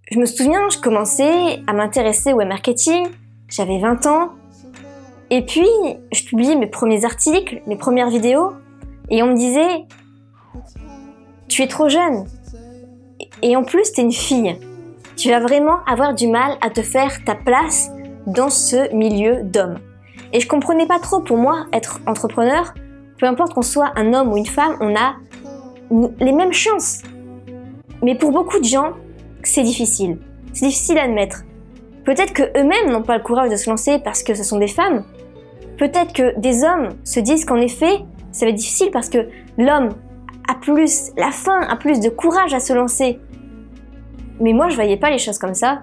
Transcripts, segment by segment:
Je me souviens, je commençais à m'intéresser au web marketing, j'avais 20 ans, et puis je publiais mes premiers articles, mes premières vidéos, et on me disait « Tu es trop jeune, et en plus t'es une fille, tu vas vraiment avoir du mal à te faire ta place dans ce milieu d'hommes. » Et je comprenais pas trop, pour moi, être entrepreneur, peu importe qu'on soit un homme ou une femme, on a les mêmes chances. Mais pour beaucoup de gens, c'est difficile. C'est difficile à admettre. Peut-être qu'eux-mêmes n'ont pas le courage de se lancer parce que ce sont des femmes. Peut-être que des hommes se disent qu'en effet, ça va être difficile parce que l'homme la femme a plus de courage à se lancer. Mais moi, je voyais pas les choses comme ça.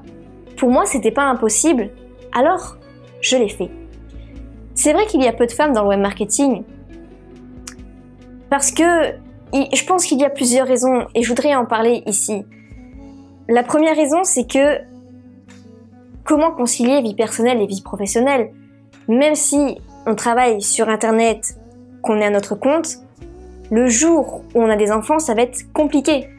Pour moi, c'était pas impossible. Alors, je l'ai fait. C'est vrai qu'il y a peu de femmes dans le web marketing. Parce que je pense qu'il y a plusieurs raisons et je voudrais en parler ici. La première raison, c'est que comment concilier vie personnelle et vie professionnelle? Même si on travaille sur Internet, qu'on est à notre compte, le jour où on a des enfants, ça va être compliqué.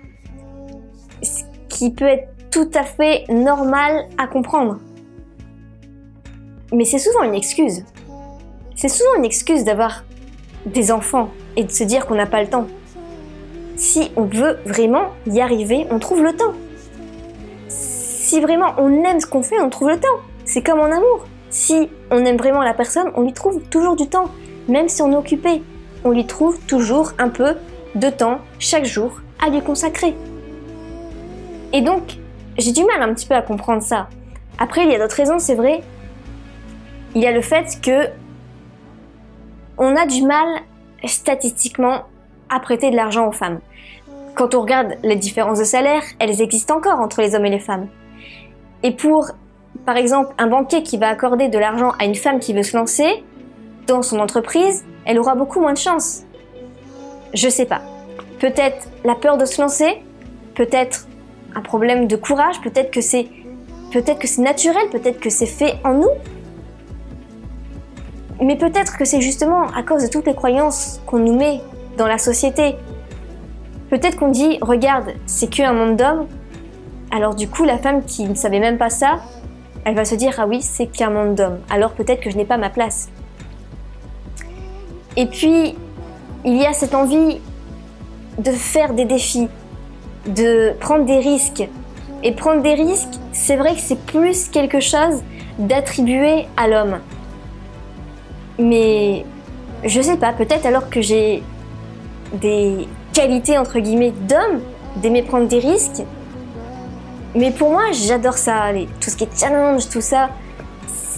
Ce qui peut être tout à fait normal à comprendre. Mais c'est souvent une excuse. C'est souvent une excuse d'avoir des enfants et de se dire qu'on n'a pas le temps. Si on veut vraiment y arriver, on trouve le temps. Si vraiment on aime ce qu'on fait, on trouve le temps. C'est comme en amour. Si on aime vraiment la personne, on lui trouve toujours du temps. Même si on est occupé, on lui trouve toujours un peu de temps chaque jour à lui consacrer. Et donc, j'ai du mal un petit peu à comprendre ça. Après, il y a d'autres raisons, c'est vrai. Il y a le fait que on a du mal, statistiquement, à prêter de l'argent aux femmes. Quand on regarde les différences de salaire, elles existent encore entre les hommes et les femmes. Et pour, par exemple, un banquier qui va accorder de l'argent à une femme qui veut se lancer dans son entreprise, elle aura beaucoup moins de chance. Je sais pas. Peut-être la peur de se lancer, peut-être un problème de courage, peut-être que c'est naturel, peut-être que c'est fait en nous. Mais peut-être que c'est justement à cause de toutes les croyances qu'on nous met dans la société. Peut-être qu'on dit, regarde, c'est qu'un monde d'hommes. Alors du coup, la femme qui ne savait même pas ça, elle va se dire, ah oui, c'est qu'un monde d'hommes. Alors peut-être que je n'ai pas ma place. Et puis, il y a cette envie de faire des défis, de prendre des risques. Et prendre des risques, c'est vrai que c'est plus quelque chose d'attribué à l'homme. Mais je sais pas, peut-être alors que j'ai des qualités entre guillemets d'homme, d'aimer prendre des risques. Mais pour moi, j'adore ça, tout ce qui est challenge, tout ça,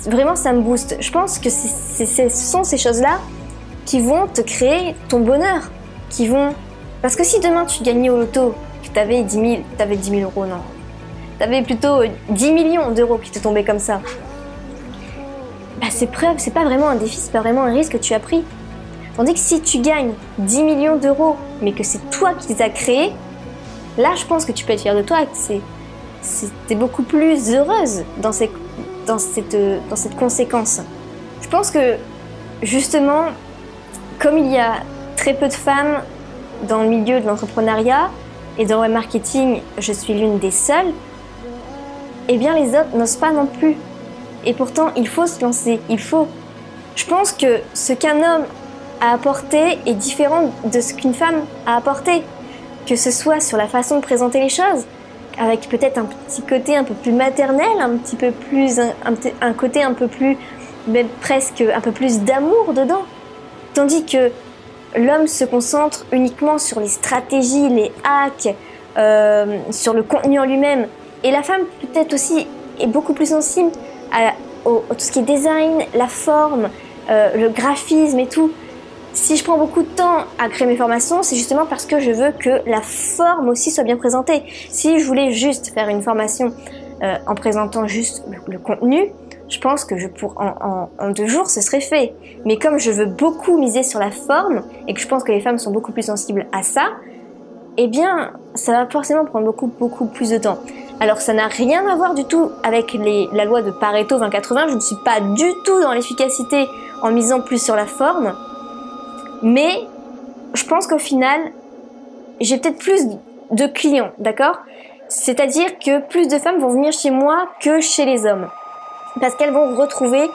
vraiment ça me booste. Je pense que ce sont ces choses-là qui vont te créer ton bonheur, qui vont... Parce que si demain tu gagnais au loto, que t'avais 10 000 euros, non, t'avais plutôt 10 millions d'euros qui te tombaient comme ça, bah c'est pas vraiment un défi, c'est pas vraiment un risque que tu as pris. Tandis que si tu gagnes 10 millions d'euros, mais que c'est toi qui les as créés, là je pense que tu peux être fier de toi, t'es beaucoup plus heureuse dans cette conséquence. Je pense que justement, comme il y a très peu de femmes dans le milieu de l'entrepreneuriat et dans le web marketing, je suis l'une des seules, eh bien les autres n'osent pas non plus. Et pourtant, il faut se lancer, il faut. Je pense que ce qu'un homme a apporté est différent de ce qu'une femme a apporté. Que ce soit sur la façon de présenter les choses, avec peut-être un petit côté un peu plus maternel, un petit peu plus, un côté un peu plus, même presque un peu plus d'amour dedans. Tandis que l'homme se concentre uniquement sur les stratégies, les hacks, sur le contenu en lui-même. Et la femme peut-être aussi est beaucoup plus sensible à tout ce qui est design, la forme, le graphisme et tout. Si je prends beaucoup de temps à créer mes formations, c'est justement parce que je veux que la forme aussi soit bien présentée. Si je voulais juste faire une formation en présentant juste le contenu, je pense que en 2 jours, ce serait fait. Mais comme je veux beaucoup miser sur la forme et que je pense que les femmes sont beaucoup plus sensibles à ça, eh bien, ça va forcément prendre beaucoup plus de temps. Alors, ça n'a rien à voir du tout avec la loi de Pareto 20-80. Je ne suis pas du tout dans l'efficacité en misant plus sur la forme. Mais je pense qu'au final, j'ai peut-être plus de clients, d'accord? C'est-à-dire que plus de femmes vont venir chez moi que chez les hommes. Parce qu'elles vont retrouver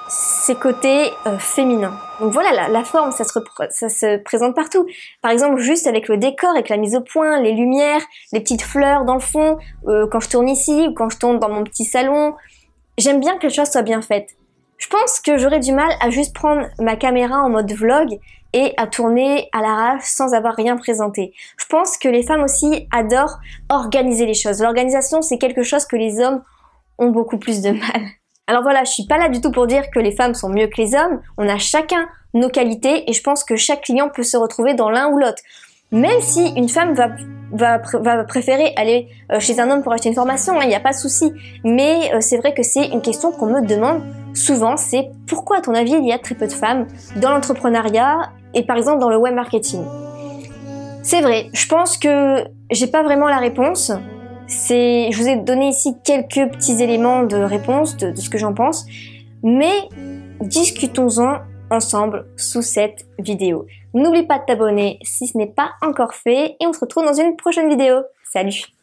ces côtés féminins. Donc voilà, la forme, ça se présente partout. Par exemple, juste avec le décor, avec la mise au point, les lumières, les petites fleurs dans le fond, quand je tourne ici ou quand je tourne dans mon petit salon. J'aime bien que les choses soient bien faites. Je pense que j'aurais du mal à juste prendre ma caméra en mode vlog et à tourner à l'arrache sans avoir rien présenté. Je pense que les femmes aussi adorent organiser les choses. L'organisation, c'est quelque chose que les hommes ont beaucoup plus de mal. Alors voilà, je suis pas là du tout pour dire que les femmes sont mieux que les hommes. On a chacun nos qualités et je pense que chaque client peut se retrouver dans l'un ou l'autre. Même si une femme va préférer aller chez un homme pour acheter une formation, il n'y a pas de souci. Mais c'est vrai que c'est une question qu'on me demande souvent, c'est pourquoi à ton avis il y a très peu de femmes dans l'entrepreneuriat et par exemple dans le web marketing. C'est vrai, je pense que j'ai pas vraiment la réponse. Je vous ai donné ici quelques petits éléments de réponse de ce que j'en pense, mais discutons-en ensemble sous cette vidéo. N'oublie pas de t'abonner si ce n'est pas encore fait et on se retrouve dans une prochaine vidéo. Salut!